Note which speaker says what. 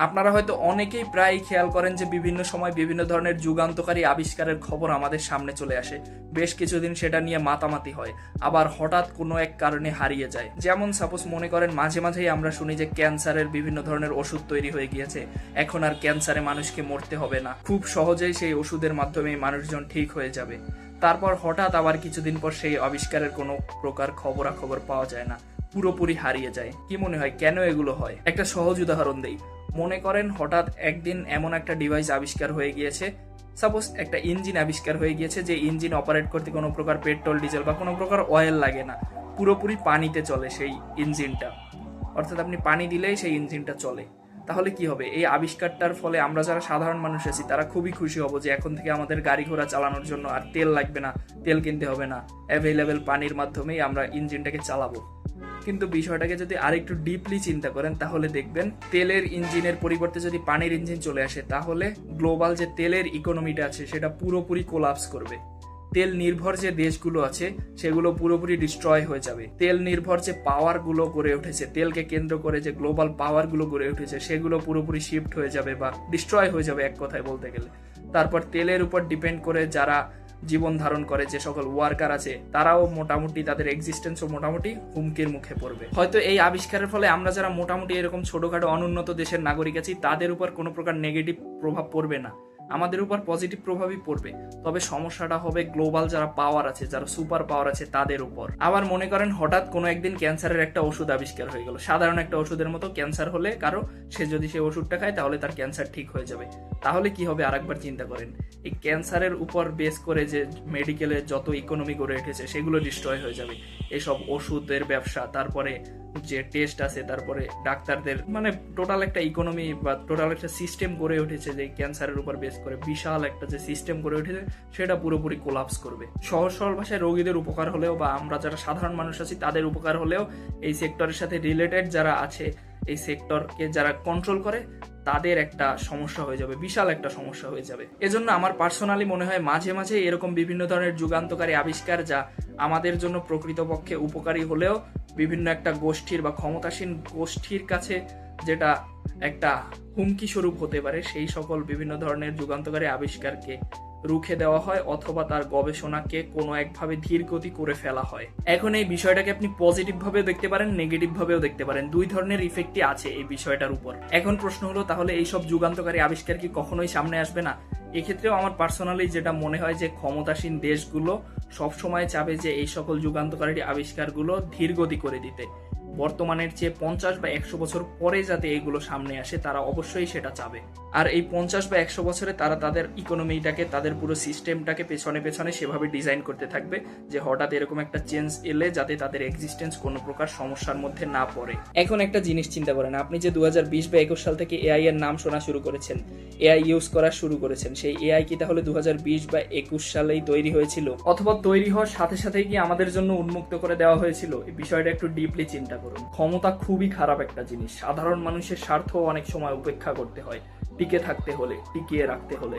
Speaker 1: আপনারা হয়তো অনেকেই প্রায় খেয়াল করেন যে বিভিন্ন সময় বিভিন্ন ধরনের যুগান্তকারী আবিষ্কারের খবর আমাদের সামনে চলে আসে, বেশ কিছুদিন সেটা নিয়ে মাতামাতি হয়, আবার হঠাৎ কোনো এক কারণে হারিয়ে যায়। যেমন সাপোজ মনে করেন মাঝে মাঝেই আমরা শুনি যে ক্যান্সারের বিভিন্ন ধরনের ওষুধ তৈরি হয়ে গিয়েছে, এখন আর ক্যান্সারে মানুষকে মরতে হবে না, খুব সহজেই সেই ওষুধের মাধ্যমে মানুষজন ঠিক হয়ে যাবে। তারপর হঠাৎ আবার কিছুদিন পর সেই আবিষ্কারের কোনো প্রকার খবরাখবর পাওয়া যায় না, পুরোপুরি হারিয়ে যায়। কি মনে হয় কেন এগুলো হয়? একটা সহজ উদাহরণ দেই। মনে করেন হঠাৎ একদিন এমন একটা ডিভাইস আবিষ্কার হয়ে গিয়েছে, সাপোজ একটা ইঞ্জিন আবিষ্কার হয়ে গিয়েছে, যে ইঞ্জিন অপারেট করতে কোনো প্রকার পেট্রোল ডিজেল বা কোনো প্রকার অয়েল লাগে না, পুরোপুরি পানিতে চলে সেই ইঞ্জিনটা। অর্থাৎ আপনি পানি দিলেই সেই ইঞ্জিনটা চলে। তাহলে কি হবে? এই আবিষ্কারটার ফলে আমরা যারা সাধারণ মানুষ আছি তারা খুবই খুশি হব যে এখন থেকে আমাদের গাড়ি ঘোড়া চালানোর জন্য আর তেল লাগবে না, তেল কিনতে হবে না, অ্যাভেলেবেল পানির মাধ্যমেই আমরা ইঞ্জিনটাকে চালাবো। কিন্তু বিষয়টাকে যদি আরেকটু ডিপলি চিন্তা করেন তাহলে দেখবেন তেলের ইঞ্জিনের পরিবর্তে যদি পানির ইঞ্জিন চলে আসে তাহলে গ্লোবাল যে তেলের ইকোনমিটা আছে সেটা পুরোপুরি কোলাপস করবে। তেল নির্ভর যে দেশগুলো আছে সেগুলো পুরোপুরি ডিস্ট্রয় হয়ে যাবে। তেল নির্ভর যে পাওয়ার গুলো গড়ে উঠেছে, তেলকে কেন্দ্র করে যে গ্লোবাল পাওয়ার গুলো গড়ে উঠেছে সেগুলো পুরোপুরি শিফট হয়ে যাবে বা ডিস্ট্রয় হয়ে যাবে এক কথায় বলতে গেলে। তারপর তেলের উপর ডিপেন্ড করে যারা জীবন ধারণ করে যে সকল ওয়ার্কার আছে তারাও মোটামুটি তাদের এক্সিস্টেন্সও মোটামুটি হুমকির মুখে পড়বে। হয়তো এই আবিষ্কারের ফলে আমরা যারা মোটামুটি এরকম ছোটখাটো অনুন্নত দেশের নাগরিক আছি তাদের উপর কোনো প্রকার নেগেটিভ প্রভাব পড়বে না, আমাদের উপর পজিটিভ প্রভাবই পড়বে। তবে সমস্যাটা হবে গ্লোবাল যারা পাওয়ার আছে, যারা সুপার পাওয়ার আছে তাদের উপর। আবার মনে করেন হঠাৎ কোনো একদিন ক্যান্সারের একটা ওষুধ আবিষ্কার হয়ে গেল, সাধারণ একটা ওষুধের মতো ক্যান্সার হলে কারো, সে যদি সেই ওষুধটা খায় তাহলে তার ক্যান্সার ঠিক হয়ে যাবে। তাহলে কি হবে আরেকবার চিন্তা করেন। এই ক্যান্সারের উপর বেস করে যে মেডিকেলের যত ইকোনমি গড়ে উঠেছে সেগুলো ডিস্ট্রয় হয়ে যাবে। এসব ওষুধের ব্যবসা, তারপরে যে টেস্ট আছে, তারপরে ডাক্তারদের, মানে টোটাল একটা ইকোনমি বা টোটাল একটা সিস্টেম গড়ে উঠেছে যে ক্যান্সারের উপর বেস করে বিশাল একটা যে সিস্টেম গড়ে উঠেছে সেটা পুরোপুরি কোলাপস করবে। সহজ সরল ভাষায় রোগীদের উপকার হলেও বা আমরা যারা সাধারণ মানুষ আছি তাদের উপকার হলেও এই সেক্টরের সাথে রিলেটেড যারা আছে, এই সেক্টরকে যারা কন্ট্রোল করে তাদের একটা সমস্যা হয়ে যাবে, বিশাল একটা সমস্যা হয়ে যাবে। এজন্য আমার পার্সোনালি মনে হয় মাঝে মাঝে এরকম বিভিন্ন ধরনের যুগান্তকারী আবিষ্কার যা আমাদের জন্য প্রকৃতপক্ষে উপকারী হলেও বিভিন্ন একটা গোষ্ঠীর বা ক্ষমতাসীন গোষ্ঠীর কাছে যেটা একটা হুমকি স্বরূপ হতে পারে, সেই সকল বিভিন্ন ধরনের যুগান্তকারী আবিষ্কারকে রুখে দেওয়া হয় অথবা তার গবেষণাকে কোনো একভাবে ধীর গতি করে ফেলা হয়। এখন এই বিষয়টাকে আপনি পজিটিভ ভাবেও দেখতে পারেন, নেগেটিভ ভাবেও দেখতে পারেন, দুই ধরনের ইফেক্টই আছে এই বিষয়টার উপর। এখন প্রশ্ন হলো তাহলে এইসব যুগান্তকারী আবিষ্কার কি কখনোই সামনে আসবে না? এক্ষেত্রেও আমার পার্সোনালি যেটা মনে হয় যে ক্ষমতাসীন দেশগুলো সবসময় চাবে যে এই সকল যুগান্তকারী আবিষ্কারগুলো ধীর গতি করে দিতে। বর্তমানের চেয়ে 50 বা 100 বছর পরে যাতে এইগুলো সামনে আসে তারা অবশ্যই সেটা চাবে। আর এই 50 বা 100 বছরে তারা তাদের ইকোনমিটাকে, তাদের পুরো সিস্টেমটাকে পেছনে পেছনে সেভাবে ডিজাইন করতে থাকবে যে হঠাৎ এরকম একটা চেঞ্জ এলে যাতে তাদের এক্সিস্টেন্স কোনো প্রকার সমস্যার মধ্যে না পড়ে। এখন একটা জিনিস চিন্তা করেন, আপনি যে 2020 বা 21 সাল থেকে এআই এর নাম শোনা শুরু করেছেন, এআই ইউজ করা শুরু করেছেন, সেই এআই কি তাহলে 2020 বা 21 সালেই তৈরি হয়েছিল, অথবা তৈরি হওয়ার সাথে সাথেই কি আমাদের জন্য উন্মুক্ত করে দেওয়া হয়েছিল? এই বিষয়টা একটু ডিপলি চিন্তা করুন। ক্ষমতা খুবই খারাপ একটা জিনিস, সাধারণ মানুষের স্বার্থ অনেক সময় উপেক্ষা করতে হয় টিকে থাকতে হলে, টিকিয়ে রাখতে হলে।